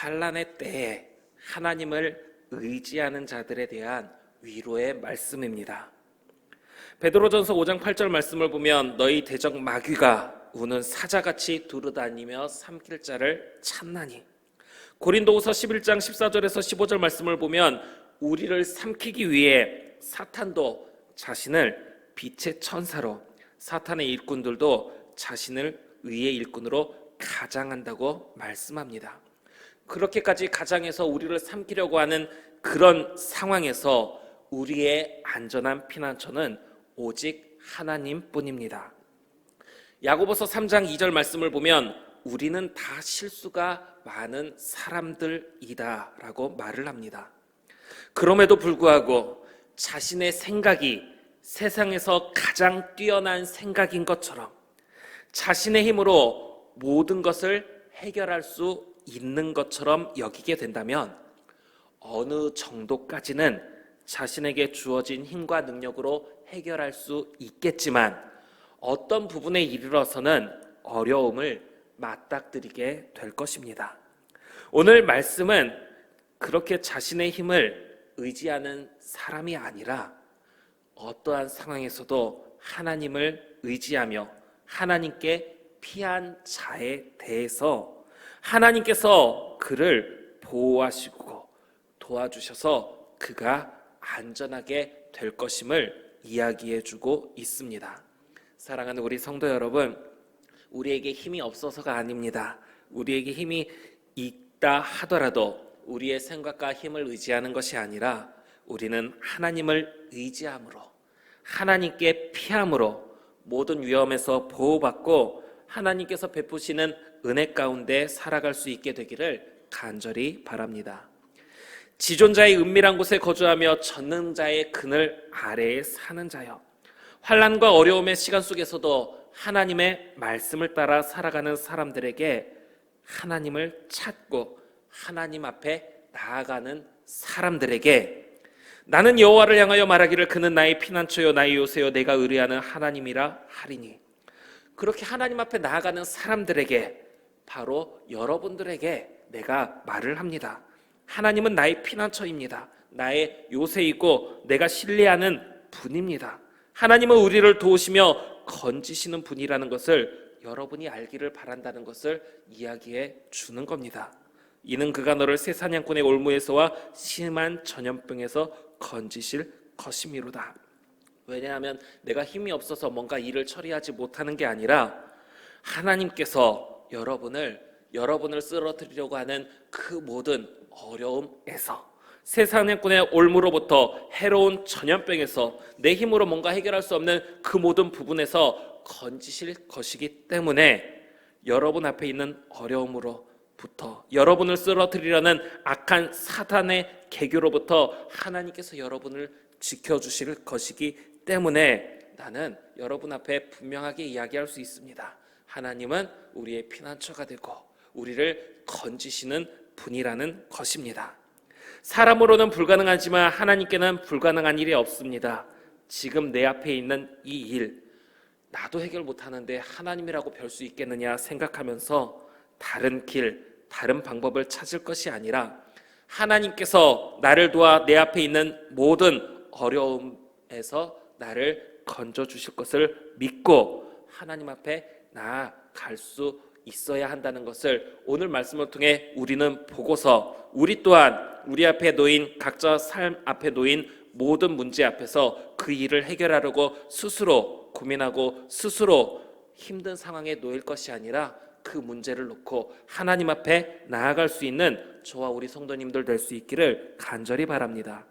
환난의 때에 하나님을 의지하는 자들에 대한 위로의 말씀입니다. 베드로전서 5장 8절 말씀을 보면 너희 대적 마귀가 우는 사자같이 두루다니며 삼킬 자를 찾나니, 고린도후서 11장 14절에서 15절 말씀을 보면 우리를 삼키기 위해 사탄도 자신을 빛의 천사로, 사탄의 일꾼들도 자신을 의의 일꾼으로 가장한다고 말씀합니다. 그렇게까지 가장해서 우리를 삼키려고 하는 그런 상황에서 우리의 안전한 피난처는 오직 하나님뿐입니다. 야고보서 3장 2절 말씀을 보면 우리는 다 실수가 많은 사람들이다 라고 말을 합니다. 그럼에도 불구하고 자신의 생각이 세상에서 가장 뛰어난 생각인 것처럼 자신의 힘으로 모든 것을 해결할 수 있는 것처럼 여기게 된다면 어느 정도까지는 자신에게 주어진 힘과 능력으로 해결할 수 있겠지만 어떤 부분에 이르러서는 어려움을 맞닥뜨리게 될 것입니다. 오늘 말씀은 그렇게 자신의 힘을 의지하는 사람이 아니라 어떠한 상황에서도 하나님을 의지하며 하나님께 피한 자에 대해서 하나님께서 그를 보호하시고 도와주셔서 그가 안전하게 될 것임을 이야기해주고 있습니다. 사랑하는 우리 성도 여러분, 우리에게 힘이 없어서가 아닙니다. 우리에게 힘이 있다 하더라도 우리의 생각과 힘을 의지하는 것이 아니라 우리는 하나님을 의지함으로, 하나님께 피함으로 모든 위험에서 보호받고 하나님께서 베푸시는 은혜 가운데 살아갈 수 있게 되기를 간절히 바랍니다. 지존자의 은밀한 곳에 거주하며 전능자의 그늘 아래에 사는 자여, 환난과 어려움의 시간 속에서도 하나님의 말씀을 따라 살아가는 사람들에게 하나님을 찾고 하나님 앞에 나아가는 사람들에게 나는 여호와를 향하여 말하기를 그는 나의 피난처요 나의 요새요 내가 의뢰하는 하나님이라 하리니, 그렇게 하나님 앞에 나아가는 사람들에게, 바로 여러분들에게 내가 말을 합니다. 하나님은 나의 피난처입니다. 나의 요새이고 내가 신뢰하는 분입니다. 하나님은 우리를 도우시며 건지시는 분이라는 것을 여러분이 알기를 바란다는 것을 이야기해 주는 겁니다. 이는 그가 너를 새 사냥꾼의 올무에서와 심한 전염병에서 건지실 것이미로다. 왜냐하면 내가 힘이 없어서 뭔가 일을 처리하지 못하는 게 아니라 하나님께서 여러분을 쓰러뜨리려고 하는 그 모든 어려움에서, 새 사냥꾼의 올무로부터, 해로운 전염병에서, 내 힘으로 뭔가 해결할 수 없는 그 모든 부분에서 건지실 것이기 때문에 여러분 앞에 있는 어려움으로부터, 여러분을 쓰러뜨리려는 악한 사탄의 계교로부터 하나님께서 여러분을 지켜주실 것이기 때문에 나는 여러분 앞에 분명하게 이야기할 수 있습니다. 하나님은 우리의 피난처가 되고 우리를 건지시는 분이라는 것입니다. 사람으로는 불가능하지만 하나님께는 불가능한 일이 없습니다. 지금 내 앞에 있는 이 일, 나도 해결 못하는데 하나님이라고 별 수 있겠느냐 생각하면서 다른 길, 다른 방법을 찾을 것이 아니라 하나님께서 나를 도와 내 앞에 있는 모든 어려움에서 나를 건져주실 것을 믿고 하나님 앞에 나아갈 수 있어야 한다는 것을 오늘 말씀을 통해 우리는 보고서, 우리 또한 우리 앞에 놓인, 각자 삶 앞에 놓인 모든 문제 앞에서 그 일을 해결하려고 스스로 고민하고 스스로 힘든 상황에 놓일 것이 아니라 그 문제를 놓고 하나님 앞에 나아갈 수 있는 저와 우리 성도님들 될 수 있기를 간절히 바랍니다.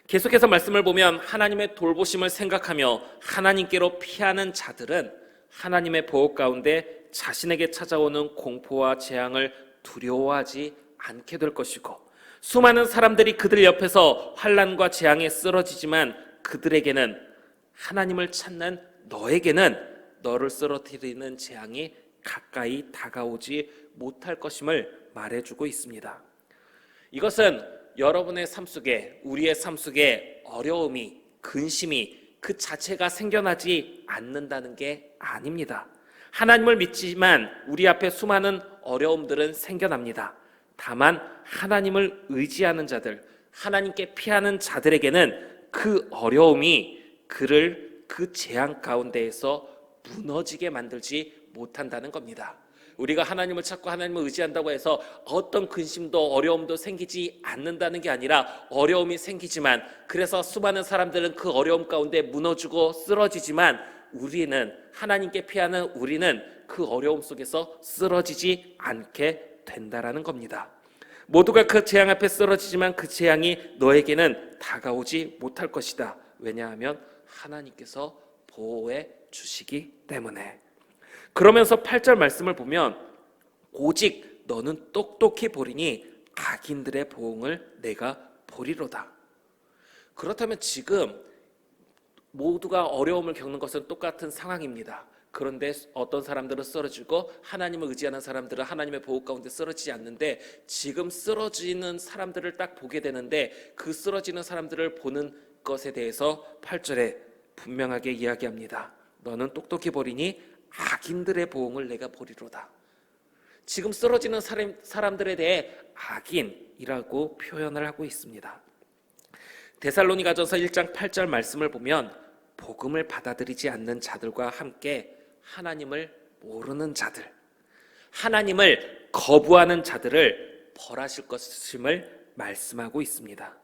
계속해서 말씀을 보면 하나님의 돌보심을 생각하며 하나님께로 피하는 자들은 하나님의 보호 가운데 자신에게 찾아오는 공포와 재앙을 두려워하지 않게 될 것이고, 수많은 사람들이 그들 옆에서 환난과 재앙에 쓰러지지만 그들에게는, 하나님을 찾는 너에게는 너를 쓰러뜨리는 재앙이 가까이 다가오지 못할 것임을 말해주고 있습니다. 이것은 여러분의 삶 속에, 우리의 삶 속에 어려움이, 근심이 그 자체가 생겨나지 않는다는 게 아닙니다. 하나님을 믿지만 우리 앞에 수많은 어려움들은 생겨납니다. 다만 하나님을 의지하는 자들, 하나님께 피하는 자들에게는 그 어려움이 그를 그 재앙 가운데에서 무너지게 만들지 못한다는 겁니다. 우리가 하나님을 찾고 하나님을 의지한다고 해서 어떤 근심도 어려움도 생기지 않는다는 게 아니라 어려움이 생기지만, 그래서 수많은 사람들은 그 어려움 가운데 무너지고 쓰러지지만, 우리는 하나님께 피하는 우리는 그 어려움 속에서 쓰러지지 않게 된다라는 겁니다. 모두가 그 재앙 앞에 쓰러지지만 그 재앙이 너에게는 다가오지 못할 것이다. 왜냐하면 하나님께서 보호해 주시기 때문에. 그러면서 8절 말씀을 보면 오직 너는 똑똑히 보리니 악인들의 보응을 내가 보리로다. 그렇다면 지금 모두가 어려움을 겪는 것은 똑같은 상황입니다. 그런데 어떤 사람들은 쓰러지고 하나님을 의지하는 사람들은 하나님의 보호 가운데 쓰러지지 않는데, 지금 쓰러지는 사람들을 딱 보게 되는데 그 쓰러지는 사람들을 보는 것에 대해서 8절에 분명하게 이야기합니다. 너는 똑똑히 보리니 악인들의 보응을 내가 보리로다. 지금 쓰러지는 사람들에 대해 악인이라고 표현을 하고 있습니다. 데살로니가전서 1장 8절 말씀을 보면 복음을 받아들이지 않는 자들과 함께 하나님을 모르는 자들, 하나님을 거부하는 자들을 벌하실 것임을 말씀하고 있습니다.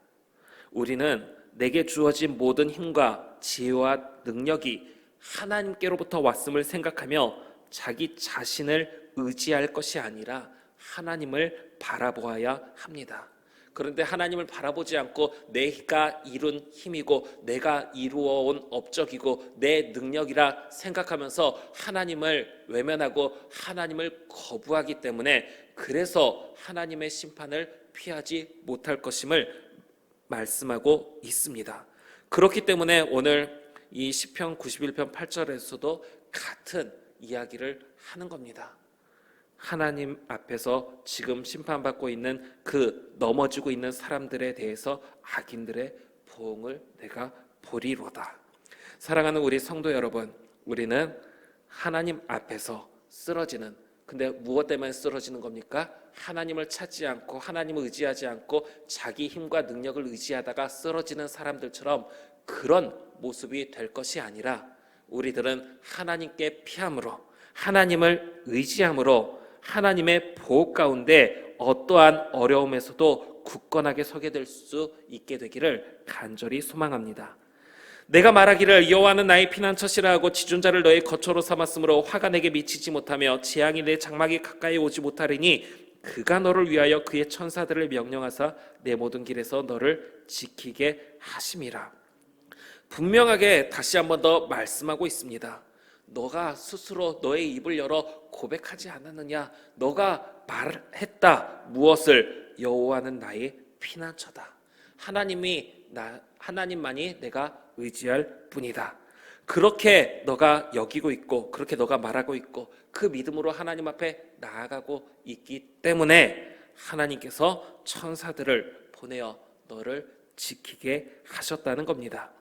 우리는 내게 주어진 모든 힘과 지혜와 능력이 하나님께로부터 왔음을 생각하며 자기 자신을 의지할 것이 아니라 하나님을 바라보아야 합니다. 그런데 하나님을 바라보지 않고 내가 이룬 힘이고 내가 이루어온 업적이고 내 능력이라 생각하면서 하나님을 외면하고 하나님을 거부하기 때문에, 그래서 하나님의 심판을 피하지 못할 것임을 말씀하고 있습니다. 그렇기 때문에 오늘 이 시편 91편 8절에서도 같은 이야기를 하는 겁니다. 하나님 앞에서 지금 심판받고 있는 그 넘어지고 있는 사람들에 대해서 악인들의 보응을 내가 보리로다. 사랑하는 우리 성도 여러분, 우리는 하나님 앞에서 쓰러지는, 근데 무엇 때문에 쓰러지는 겁니까? 하나님을 찾지 않고 하나님을 의지하지 않고 자기 힘과 능력을 의지하다가 쓰러지는 사람들처럼 그런 모습이 될 것이 아니라, 우리들은 하나님께 피함으로 하나님을 의지함으로 하나님의 보호 가운데 어떠한 어려움에서도 굳건하게 서게 될 수 있게 되기를 간절히 소망합니다. 내가 말하기를 여호와는 나의 피난처시라 하고 지존자를 너의 거처로 삼았으므로 화가 내게 미치지 못하며 재앙이 내 장막에 가까이 오지 못하리니 그가 너를 위하여 그의 천사들을 명령하사 내 모든 길에서 너를 지키게 하심이라. 분명하게 다시 한 번 더 말씀하고 있습니다. 너가 스스로 너의 입을 열어 고백하지 않았느냐? 너가 말했다. 무엇을? 여호와는 나의 피난처다. 하나님만이 내가 의지할 뿐이다. 그렇게 너가 여기고 있고 그렇게 너가 말하고 있고 그 믿음으로 하나님 앞에 나아가고 있기 때문에 하나님께서 천사들을 보내어 너를 지키게 하셨다는 겁니다.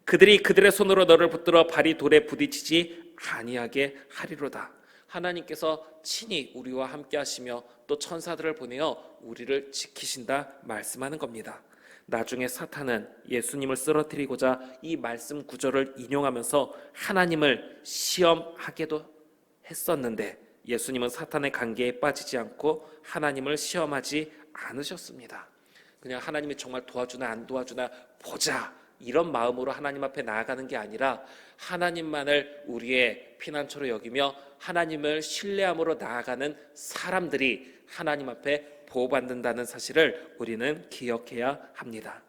그들이 그들의 손으로 너를 붙들어 발이 돌에 부딪히지 아니하게 하리로다. 하나님께서 친히 우리와 함께 하시며 또 천사들을 보내어 우리를 지키신다 말씀하는 겁니다. 나중에 사탄은 예수님을 쓰러뜨리고자 이 말씀 구절을 인용하면서 하나님을 시험하게도 했었는데, 예수님은 사탄의 관계에 빠지지 않고 하나님을 시험하지 않으셨습니다. 그냥 하나님이 정말 도와주나 안 도와주나 보자, 이런 마음으로 하나님 앞에 나아가는 게 아니라 하나님만을 우리의 피난처로 여기며 하나님을 신뢰함으로 나아가는 사람들이 하나님 앞에 보호받는다는 사실을 우리는 기억해야 합니다.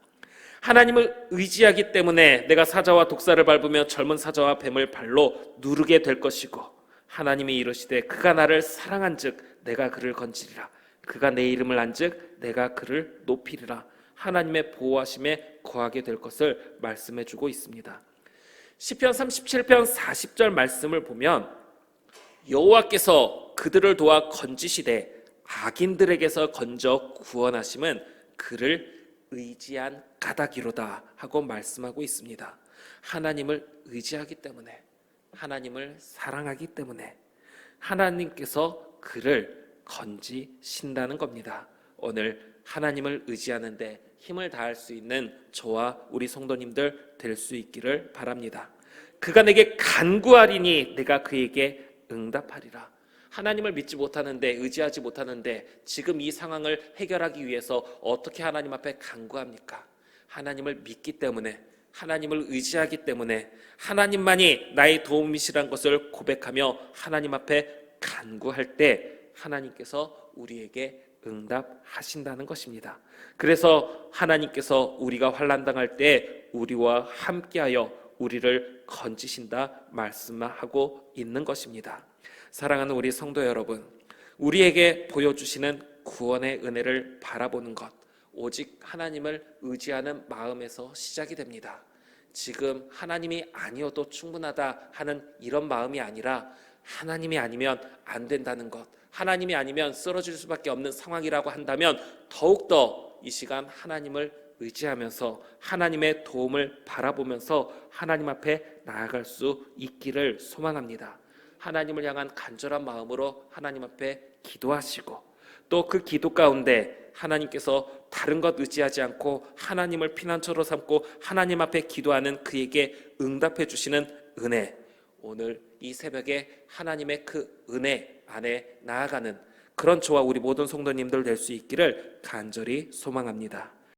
하나님을 의지하기 때문에 내가 사자와 독사를 밟으며 젊은 사자와 뱀을 발로 누르게 될 것이고, 하나님이 이르시되 그가 나를 사랑한즉 내가 그를 건지리라. 그가 내 이름을 안즉 내가 그를 높이리라. 하나님의 보호하심에 거하게 될 것을 말씀해주고 있습니다. 시편 37편 40절 말씀을 보면 여호와께서 그들을 도와 건지시되 악인들에게서 건져 구원하심은 그를 의지한 까닭이로다 하고 말씀하고 있습니다. 하나님을 의지하기 때문에, 하나님을 사랑하기 때문에 하나님께서 그를 건지신다는 겁니다. 오늘 하나님을 의지하는데 힘을 다할 수 있는 저와 우리 성도님들 될 수 있기를 바랍니다. 그가 내게 간구하리니 내가 그에게 응답하리라. 하나님을 믿지 못하는데, 의지하지 못하는데 지금 이 상황을 해결하기 위해서 어떻게 하나님 앞에 간구합니까? 하나님을 믿기 때문에, 하나님을 의지하기 때문에, 하나님만이 나의 도움이시란 것을 고백하며 하나님 앞에 간구할 때 하나님께서 우리에게 응답하신다는 것입니다. 그래서 하나님께서 우리가 환난 당할 때 우리와 함께하여 우리를 건지신다 말씀하고 있는 것입니다. 사랑하는 우리 성도 여러분, 우리에게 보여주시는 구원의 은혜를 바라보는 것, 오직 하나님을 의지하는 마음에서 시작이 됩니다. 지금 하나님이 아니어도 충분하다 하는 이런 마음이 아니라, 하나님이 아니면 안 된다는 것, 하나님이 아니면 쓰러질 수밖에 없는 상황이라고 한다면 더욱더 이 시간 하나님을 의지하면서 하나님의 도움을 바라보면서 하나님 앞에 나아갈 수 있기를 소망합니다. 하나님을 향한 간절한 마음으로 하나님 앞에 기도하시고, 또 그 기도 가운데 하나님께서 다른 것 의지하지 않고 하나님을 피난처로 삼고 하나님 앞에 기도하는 그에게 응답해 주시는 은혜, 오늘 이 새벽에 하나님의 그 은혜 안에 나아가는 그런 저와 우리 모든 성도님들 될 수 있기를 간절히 소망합니다.